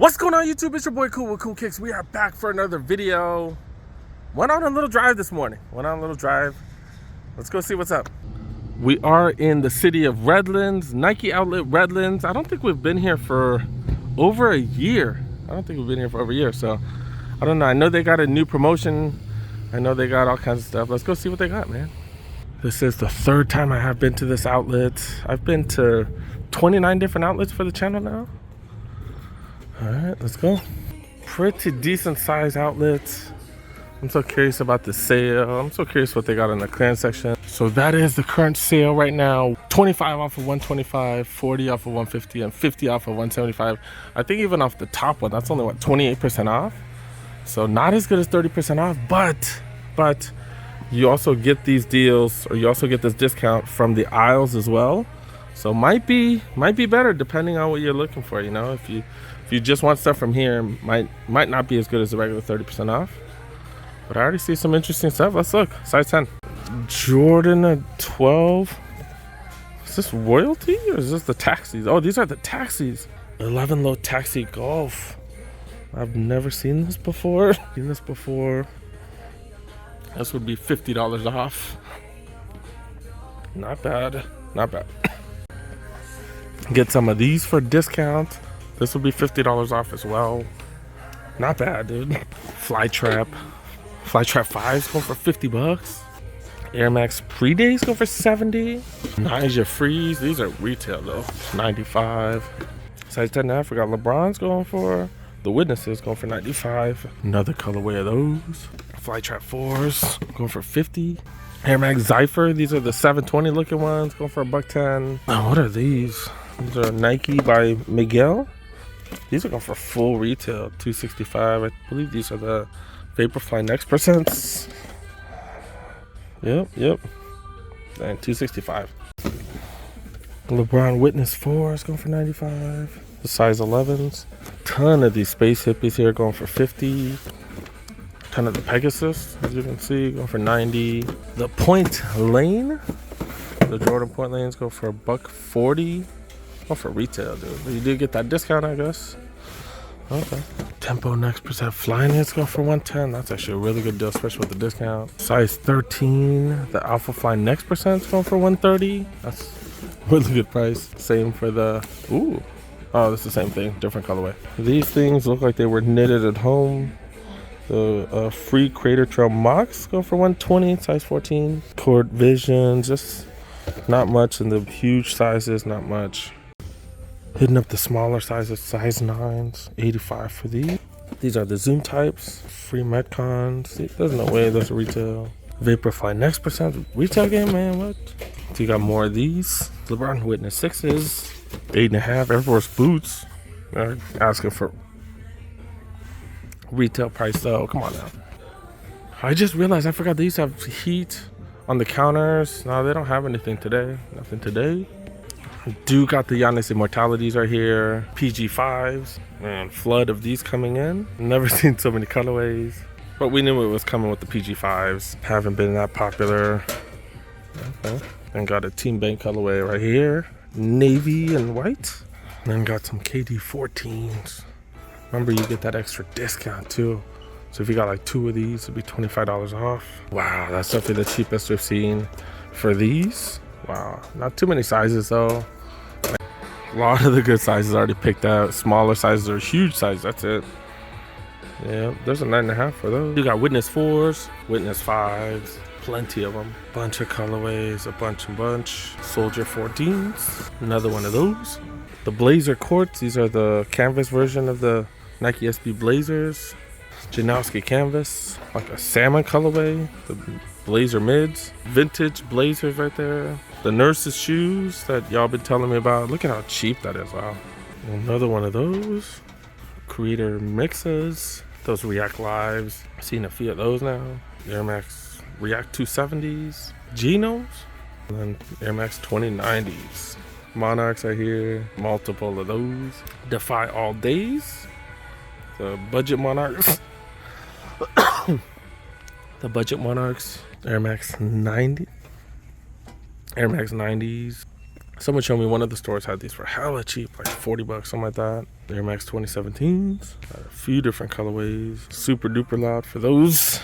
What's going on, YouTube? It's your boy Cool with Cool Kicks. We are back for another video. Went on a little drive this morning. Let's go see what's up. We are in the city of Redlands, Nike Outlet Redlands. I don't think we've been here for over a year. So I don't know. I know they got a new promotion. I know they got all kinds of stuff. Let's go see what they got, man. This is the third time I have been to this outlet. I've been to 29 different outlets for the channel now. All right, let's go. Pretty decent size outlets. I'm so curious about the sale. I'm so curious what they got in the clearance section. So that is the current sale right now. 25 off of 125, 40 off of 150, and 50 off of 175. I think even off the top one, that's only what, 28% off. So not as good as 30% off, but you also get these deals, or you also get this discount from the aisles as well. So might be better depending on what you're looking for. You know, if you just want stuff from here, might not be as good as the regular 30% off. But I already see some interesting stuff. Let's look. Size 10. Jordan 12. Is this royalty or is this the taxis? Oh, these are the taxis. 11 low taxi golf. I've never seen this before. This would be $50 off. Not bad. Get some of these for discount. This would be $50 off as well. Not bad, dude. Flytrap 5s go for $50. Air Max Pre-Days go for $70. Ninja Freeze, these are retail though, $95. Size 10.5, we got LeBron's going for. The Witnesses going for $95. Another colorway of those. Flytrap 4s going for $50. Air Max Zypher, these are the 720 looking ones, going for $110. Oh, what are these? These are Nike by Miguel. These are going for full retail, $265. I believe these are the Vaporfly Next percents. Yep. And $265. LeBron Witness 4s going for $95. The size 11s. Ton of these Space Hippies here going for $50. Ton of the Pegasus, as you can see, going for $90. The Point Lane, the Jordan Point Lanes go for $140. Go for retail, dude. You did get that discount, I guess. Okay. Tempo Next percent Flyknits go for $110. That's actually a really good deal, especially with the discount. Size 13, the Alpha Fly Next percent going for $130. That's a really good price. Same for the oh, this is the same thing, different colorway. These things look like they were knitted at home. The Free Crater Trail Mocs go for $120, size 14. Court Vision, just not much in the huge sizes, not much. Hitting up the smaller sizes, size 9s, $85 for these. These are the Zoom types, Free Metcons. There's no way those are retail. Vaporfly Next percent retail game, man, what? So you got more of these. LeBron Witness 6s, 8.5. Air Force boots. They're asking for retail price though. Come on now. I just realized I forgot they used to have heat on the counters. No, they don't have anything today. Nothing today. Do got the Giannis Immortalities right here. PG5s. Man, flood of these coming in. Never seen so many colorways. But we knew it was coming with the PG5s. Haven't been that popular. Okay. And got a Team Bank colorway right here. Navy and white. And then got some KD14s. Remember, you get that extra discount too. So if you got like 2 of these, it'd be $25 off. Wow, that's definitely the cheapest we've seen for these. Wow, not too many sizes though. A lot of the good sizes already picked out. Smaller sizes or huge size, that's it. Yeah, there's a 9.5 for those. You got Witness 4s, Witness 5s, plenty of them. Bunch of colorways, a bunch. Soldier 14s, another one of those. The Blazer Courts, these are the canvas version of the Nike SB Blazers. Janowski canvas, like a salmon colorway. The Blazer mids, vintage Blazers right there. The Nurse's shoes that y'all been telling me about. Look at how cheap that is. Wow. Another one of those. Creator mixes. Those React Lives. Seen a few of those now. Air Max React 270s. Genos. And then Air Max 2090s. Monarchs are here. Multiple of those. Defy All Days. The Budget Monarchs. The Budget Monarchs. Air Max 90. Air Max 90s. Someone showed me one of the stores had these for hella cheap, like 40 bucks, something like that. Air Max 2017s. Got a few different colorways. Super duper loud for those.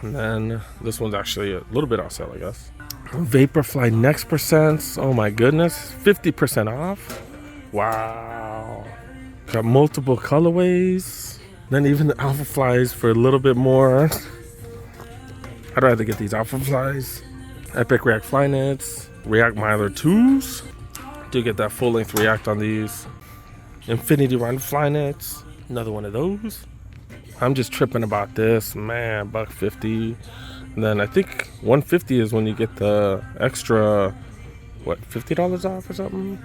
And then this one's actually a little bit on sale, I guess. Vaporfly Next Percents. Oh my goodness. 50% off. Wow. Got multiple colorways. Then even the Alpha Flies for a little bit more. I'd rather get these Alpha Flies. Epic React Flyknits. React Miler 2s. Do get that full length React on these. Infinity Run Flyknits. Another one of those. I'm just tripping about this, man. $150. And then I think $150 is when you get the extra, what, $50 off or something?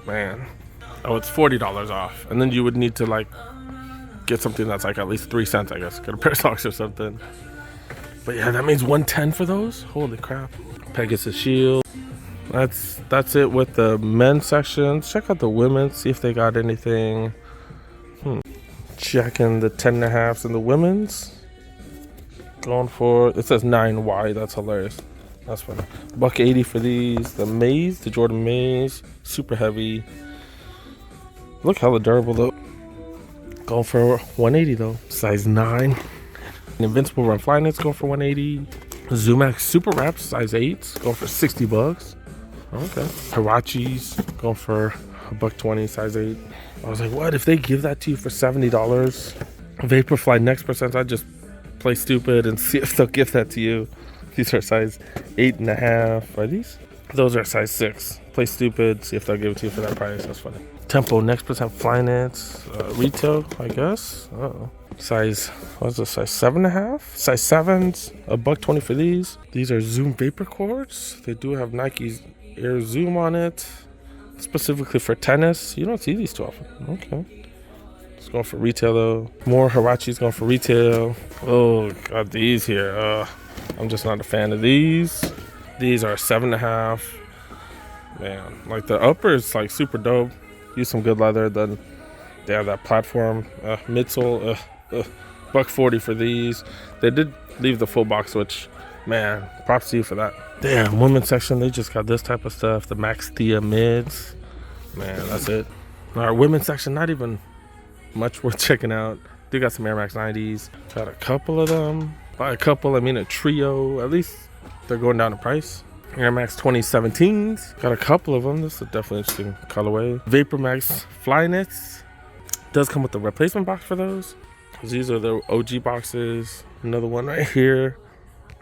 Man. Oh, it's $40 off. And then you would need to like get something that's like at least 3 cents, I guess. Get a pair of socks or something. But yeah, that means $110 for those. Holy crap. Pegasus Shield. That's it with the men's section. Check out the women's, see if they got anything. Checking the 10.5s and the women's. Going for, it says 9Y. That's hilarious. That's funny. $180 for these. The Maze, the Jordan Maze. Super heavy. Look hella durable though. Going for $180 though. Size 9. Invincible Run Flyknits going for $180. ZoomX Super Wraps size 8 going for $60. Okay. Hirachis going for $120 size 8. I was like, what if they give that to you for $70? Vaporfly Next Percent. I just play stupid and see if they'll give that to you. These are size 8.5. Are these? Those are size 6. Play stupid. See if they'll give it to you for that price. That's funny. Tempo Next Percent Flyknits. Retail, I guess. Uh-oh. Size, what's this? Size 7.5? Size 7s. $120 for these. These are Zoom Vapor Cords. They do have Nike's Air Zoom on it. Specifically for tennis. You don't see these too often. Okay. It's going for retail though. More Hirachis going for retail. Oh, got these here. I'm just not a fan of these. These are 7.5. Man, like the upper is like super dope. Use some good leather. Then they have that platform midsole. $140 for these. They did leave the full box, which, man, props to you for that. Damn, women's section, they just got this type of stuff. The Max Thea mids. Man, that's it. All right, women's section, not even much worth checking out. They got some Air Max 90s. Got a couple of them. By a couple, I mean a trio. At least they're going down in price. Air Max 2017s. Got a couple of them. This is a definitely interesting colorway. Vapor Max Flyknits. Does come with the replacement box for those. These are the OG boxes. Another one right here.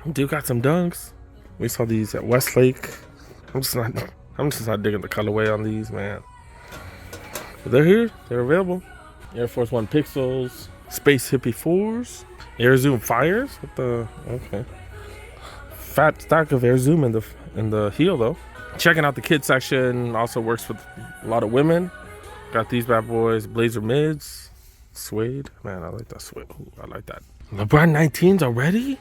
Do got some dunks. We saw these at Westlake. I'm just not digging the colorway on these, man. But they're here. They're available. Air Force One Pixels. Space Hippie 4s. Air Zoom Fires. What the? Okay. Fat stack of Air Zoom in the heel though. Checking out the kids section. Also works with a lot of women. Got these bad boys. Blazer mids. Suede. Man, I like that suede. Ooh, I like that. LeBron 19s already?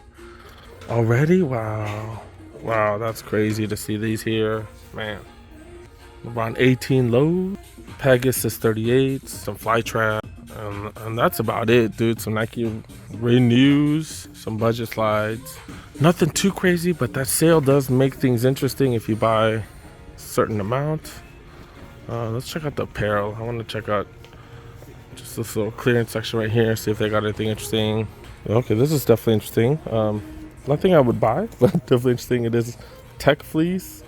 Already? Wow. Wow, that's crazy to see these here. Man. LeBron 18 low. Pegasus 38. Some Flytrap. And that's about it, dude. Some Nike renews. Some budget slides. Nothing too crazy, but that sale does make things interesting if you buy a certain amount. Let's check out the apparel. I want to check out just this little clearance section right here. See if they got anything interesting. Okay, this is definitely interesting. Nothing I would buy, but definitely interesting. It is Tech Fleece,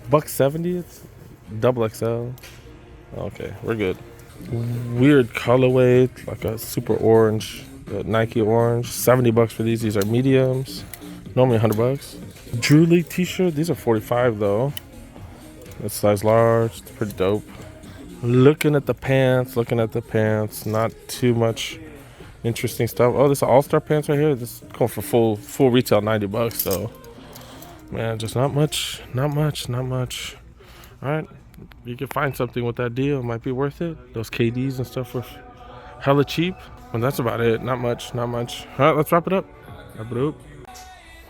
$170. It's double XL. Okay, we're good. Weird colorway, like a super orange, Nike orange. $70 for these. These are mediums. Normally $100. Drew League t-shirt. These are $45 though. It's size large. It's pretty dope. Looking at the pants. Not too much interesting stuff. Oh, this is all-star pants right here. This is going for full retail $90. So, man, just not much. All right, you can find something with that deal. It might be worth it. Those KDs and stuff were hella cheap. And that's about it. Not much. All right, let's wrap it up.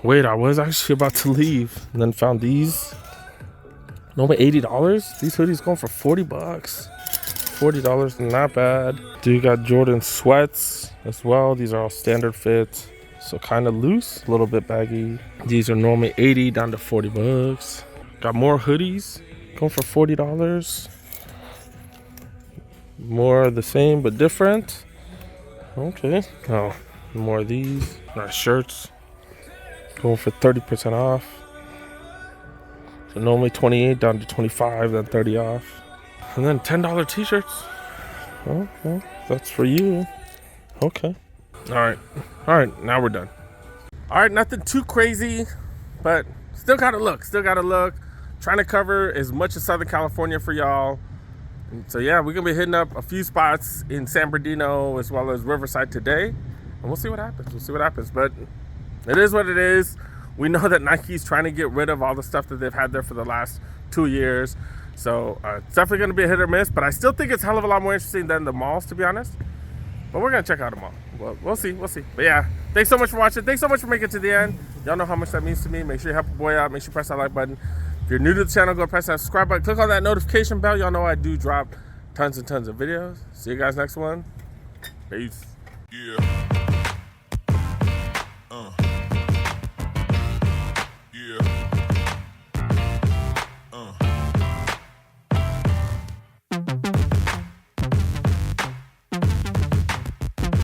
Wait, I was actually about to leave and then found these. No, but $80. These hoodies going for $40. $40, not bad. Dude got Jordan sweats as well. These are all standard fit, so kind of loose, a little bit baggy. These are normally $80 down to $40. Got more hoodies. Going for $40. More of the same but different. Okay. Oh, more of these. Nice shirts. Going for 30% off. So normally 28 down to 25, then 30 off. And then $10 t-shirts. Okay, that's for you. Okay. All right, now we're done. All right, nothing too crazy, but still gotta look. Trying to cover as much as Southern California for y'all. And so yeah, we're gonna be hitting up a few spots in San Bernardino as well as Riverside today. And we'll see what happens. But it is what it is. We know that Nike's trying to get rid of all the stuff that they've had there for the last 2 years. So it's definitely gonna be a hit or miss, but I still think it's a hell of a lot more interesting than the malls, to be honest. But we're gonna check out them all. Well, we'll see. But yeah, thanks so much for watching. Thanks so much for making it to the end. Y'all know how much that means to me. Make sure you help a boy out. Make sure you press that like button. If you're new to the channel, go press that subscribe button. Click on that notification bell. Y'all know I do drop tons and tons of videos. See you guys next one. Peace. Yeah.